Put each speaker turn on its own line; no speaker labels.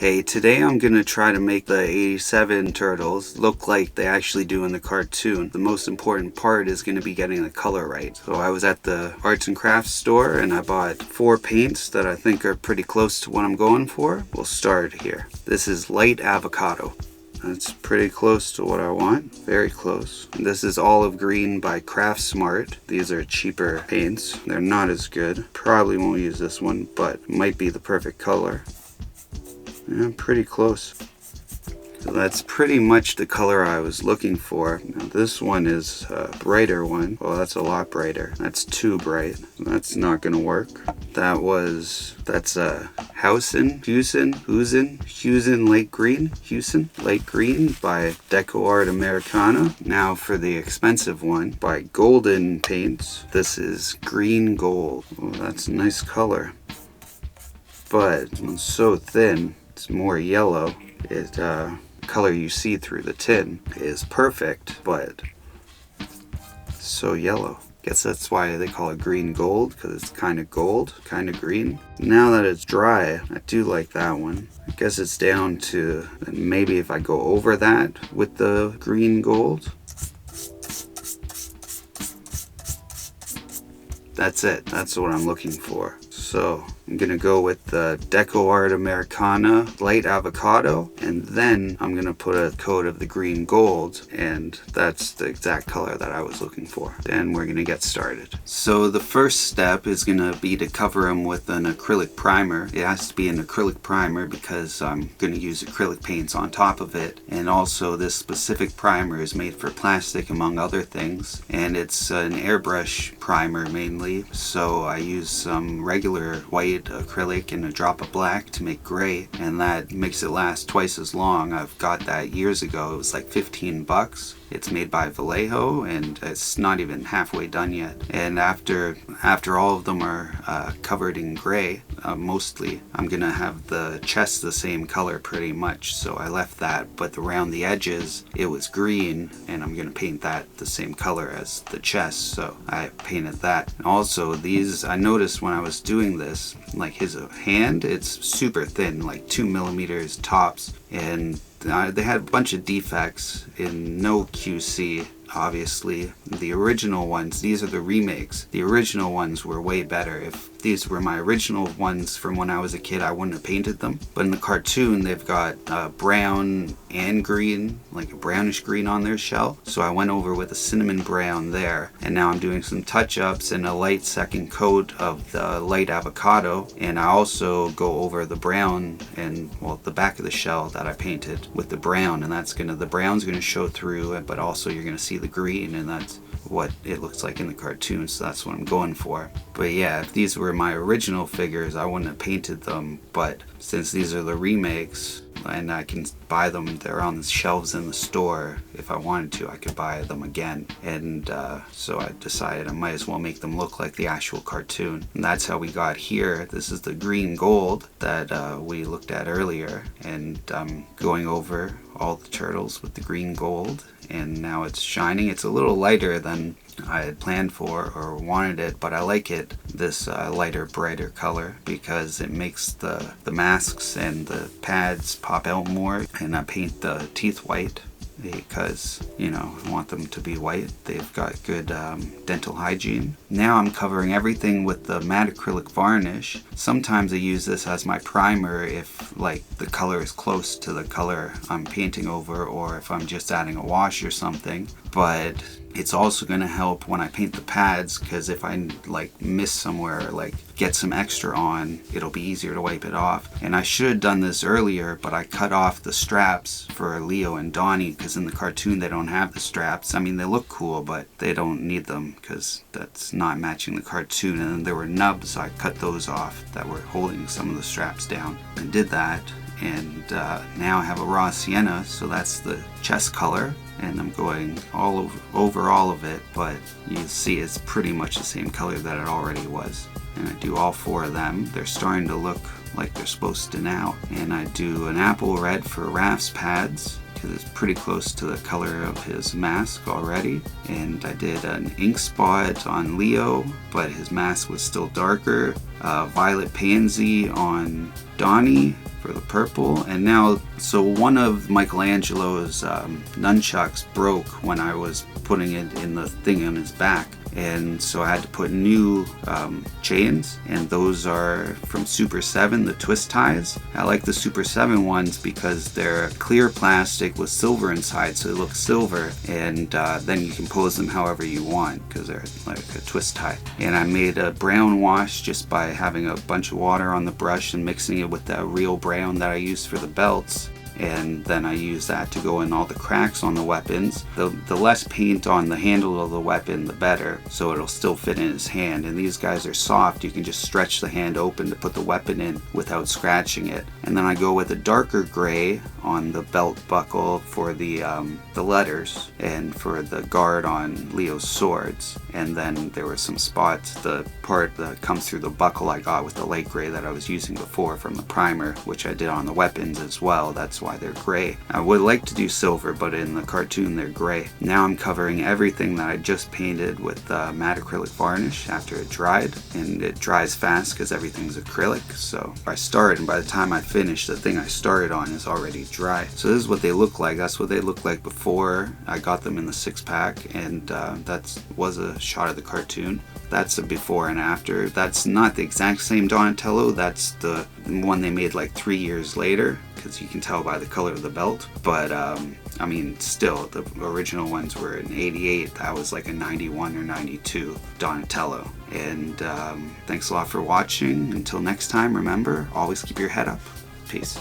Hey, today I'm gonna try to make the 87 turtles look like they actually do in the cartoon. The most important part is gonna be getting the color right. So I was at the arts and crafts store and I bought 4 paints that I think are pretty close to what I'm going for. We'll start here. This is light avocado. That's pretty close to what I want. Very close. This is olive green by Craft Smart. These are cheaper paints. They're not as good. Probably won't use this one, but might be the perfect color. Yeah, pretty close. So that's pretty much the color I was looking for. Now this one is a brighter one. Well, that's a lot brighter. That's too bright. That's not gonna work. That's a Heusen light green by DecoArt Americana. Now for the expensive one by Golden Paints. This is green gold. Oh, that's a nice color. But it's so thin. It's more yellow. Color you see through the tin is perfect, but it's so yellow. Guess that's why they call it green gold, because it's kind of gold, kind of green. Now that it's dry, I do like that one. I guess it's down to maybe if I go over that with the green gold. That's it. That's what I'm looking for. So I'm gonna go with the DecoArt Americana light avocado, and then I'm gonna put a coat of the green gold, and that's the exact color that I was looking for. Then we're gonna get started. So the first step is gonna be to cover them with an acrylic primer. It has to be an acrylic primer because I'm gonna use acrylic paints on top of it, and also this specific primer is made for plastic among other things, and it's an airbrush primer mainly, so I use some regular white acrylic and a drop of black to make gray, and that makes it last twice as long. I've got that years ago. It was like 15 bucks. It's made by Vallejo and it's not even halfway done yet. And after all of them are covered in gray, mostly, I'm gonna have the chest the same color pretty much. So I left that, but around the edges it was green, and I'm gonna paint that the same color as the chest. So I painted that. And also these, I noticed when I was doing this, like his hand, it's super thin, like 2 millimeters tops, and they had a bunch of defects in no QC. Obviously, the original ones, these are the remakes. The original ones were way better. If these were my original ones from when I was a kid, I wouldn't have painted them. But in the cartoon, they've got brown and green, like a brownish green on their shell. So I went over with a cinnamon brown there. And now I'm doing some touch-ups and a light second coat of the light avocado. And I also go over the brown and, well, the back of the shell that I painted with the brown. And the brown's gonna show through, but also you're gonna see the green, and that's what it looks like in the cartoon, so that's what I'm going for. But yeah, if these were my original figures, I wouldn't have painted them, but since these are the remakes and I can buy them, they're on the shelves in the store. If I wanted to, I could buy them again, and so I decided I might as well make them look like the actual cartoon, and that's how we got here. This is the green gold that we looked at earlier, and I'm going over all the turtles with the green gold, and now it's shining. It's a little lighter than I had planned for or wanted it, but I like it this lighter, brighter color because it makes the masks and the pads pop out more. And I paint the teeth white because, you know, I want them to be white. They've got good dental hygiene. Now I'm covering everything with the matte acrylic varnish. Sometimes I use this as my primer if like the color is close to the color I'm painting over, or if I'm just adding a wash or something. But it's also going to help when I paint the pads, because if I like miss somewhere, like get some extra on, it'll be easier to wipe it off. And I should have done this earlier, but I cut off the straps for Leo and Donnie, because in the cartoon they don't have the straps. I mean, they look cool, but they don't need them because that's not matching the cartoon. And then there were nubs, so I cut those off that were holding some of the straps down. I did that, and now I have a raw sienna, so that's the chest color. And I'm going all over all of it, but you see it's pretty much the same color that it already was. And I do all 4 of them. They're starting to look like they're supposed to now. And I do an apple red for Raph's pads, because it's pretty close to the color of his mask already. And I did an ink spot on Leo, but his mask was still darker. Violet Pansy on Donnie for the purple. And now, so one of Michelangelo's nunchucks broke when I was putting it in the thing on his back. And so I had to put new chains, and those are from Super 7, the twist ties. I like the Super 7 ones because they're clear plastic with silver inside, so they look silver, and then you can pose them however you want because they're like a twist tie. And I made a brown wash just by having a bunch of water on the brush and mixing it with that real brown that I used for the belts. And then I use that to go in all the cracks on the weapons. The less paint on the handle of the weapon, the better, so it'll still fit in his hand. And these guys are soft, you can just stretch the hand open to put the weapon in without scratching it. And then I go with a darker gray on the belt buckle for the letters, and for the guard on Leo's swords. And then there were some spots, the part that comes through the buckle I got with the light gray that I was using before from the primer, which I did on the weapons as well. That's why they're gray. I would like to do silver, but in the cartoon they're gray. Now I'm covering everything that I just painted with matte acrylic varnish after it dried, and it dries fast because everything's acrylic. So I start, and by the time I finish, the thing I started on is already dry. So this is what they look like. That's what they looked like before I got them in the 6-pack, and that was a shot of the cartoon. That's a before and after. That's not the exact same Donatello. That's the one they made like 3 years later, because you can tell by the color of the belt. But I mean, still, the original ones were in '88. That was like a '91 or '92 Donatello. And thanks a lot for watching. Until next time, remember, always keep your head up. Peace.